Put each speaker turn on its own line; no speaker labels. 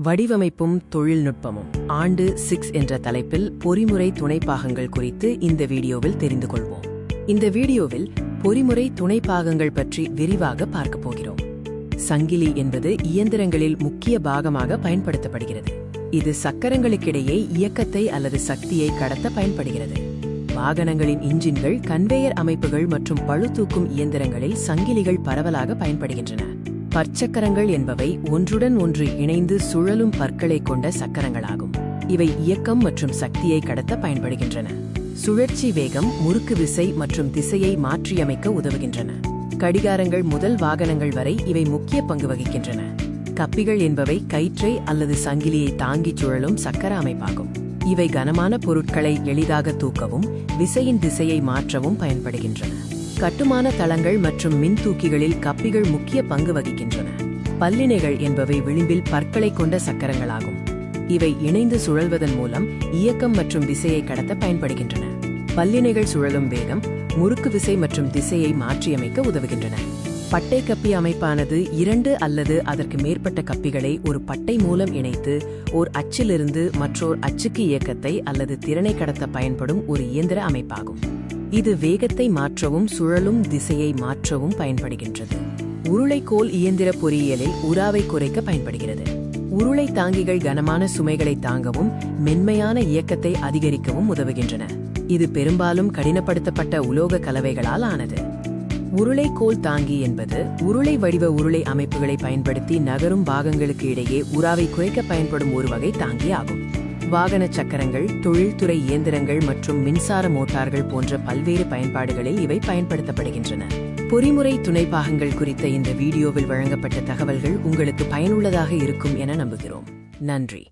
வடிவமைப்பும் தொழில்நுட்பமும் ஆண்டு 6 என்ற தலைப்பில் பொறிமுறை துணைப்பாகங்கள் குறித்து இந்த வீடியோவில் தெரிந்து கொள்வோம். இந்த வீடியோவில் பொறிமுறை துணைப்பாகங்கள் பற்றி விரிவாக பார்க்கப் போகிறோம். சங்கிலி என்பது இயந்திரங்களில் முக்கிய பாகமாக பயன்படுத்தப்படுகிறது. இது சக்கரங்களுக்கிடையே இயக்கத்தை அல்லது சக்தியை கடத்த பயன்படுகிறது. வாகனங்களின் இன்ஜின்கள், கன்வேயர் அமைப்புகள் மற்றும் பளுதூக்கும் இயந்திரங்களில் சங்கிலிகள் பரவலாக பயன்படுகின்றன. பற்சக்கரங்கள் என்பவை ஒன்றுடன் ஒன்று இணைந்து சுழலும் பற்களை கொண்ட சக்கரங்களாகும். இவை இயக்கம் மற்றும் சக்தியை கடத்த பயன்படுகின்றன. சுழற்சி வேகம், முறுக்கு விசை மற்றும் திசையை மாற்றியமைக்க உதவுகின்றன. கடிகாரங்கள் முதல் வாகனங்கள் வரை இவை முக்கிய பங்கு வகிக்கின்றன. கப்பிகள் என்பவை கயிற்றை அல்லது சங்கிலியை தாங்கிச் சுழலும் சக்கர அமைப்பாகும். இவை கனமான பொருட்களை எளிதாக தூக்கவும் விசையின் திசையை மாற்றவும் பயன்படுகின்றன. கட்டுமான தளங்கள் மற்றும் மின்தூக்கிகளில் கப்பிகள் முக்கிய பங்கு வகிக்கின்றன. பல்லிணைகள் என்பவை விளிம்பில் பற்களை கொண்ட சக்கரங்களாகும். இவை இணைந்து சுழல்வதன் மூலம் இயக்கம் மற்றும் விசையை கடத்த பயன்படுகின்றன. பல்லிணைகள் சுழலும் வேகம், முறுக்கு விசை மற்றும் திசையை மாற்றியமைக்க உதவுகின்றன. பட்டை கப்பி அமைப்பானது 2 அல்லது அதற்கு மேற்பட்ட கப்பிகளை ஒரு பட்டை மூலம் இணைத்து ஓர் அச்சிலிருந்து மற்றோர் அச்சுக்கு இயக்கத்தை அல்லது திறனை கடத்த பயன்படும் ஒரு இயந்திர அமைப்பாகும். இது வேகத்தை மாற்றவும் சுழலும் திசையை மாற்றவும் பயன்படுகின்றது. உருளைக்கோல் இயந்திர பொறியியலில் உராவை குறைக்க பயன்படுகிறது. உருளை தாங்கிகள் கனமான சுமைகளை தாங்கவும் மென்மையான இயக்கத்தை அதிகரிக்கவும் உதவுகின்றன. இது பெரும்பாலும் கடினப்படுத்தப்பட்ட உலோக கலவைகளால் ஆனது. உருளைக்கோல் தாங்கி என்பது உருளை வடிவ உருளை அமைப்புகளை பயன்படுத்தி நகரும் பாகங்களுக்கு இடையே உராவை குறைக்க பயன்படும் ஒரு வகை தாங்கி ஆகும். வாகன சக்கரங்கள், தொழில்துறை இயந்திரங்கள் மற்றும் மின்சார மோட்டார்கள் போன்ற பல்வேறு பயன்பாடுகளில் இவை பயன்படுத்தப்படுகின்றன. பொறிமுறை துணைப்பாகங்கள் குறித்த இந்த வீடியோவில் வழங்கப்பட்ட தகவல்கள் உங்களுக்கு பயனுள்ளதாக இருக்கும் என நம்புகிறோம். நன்றி.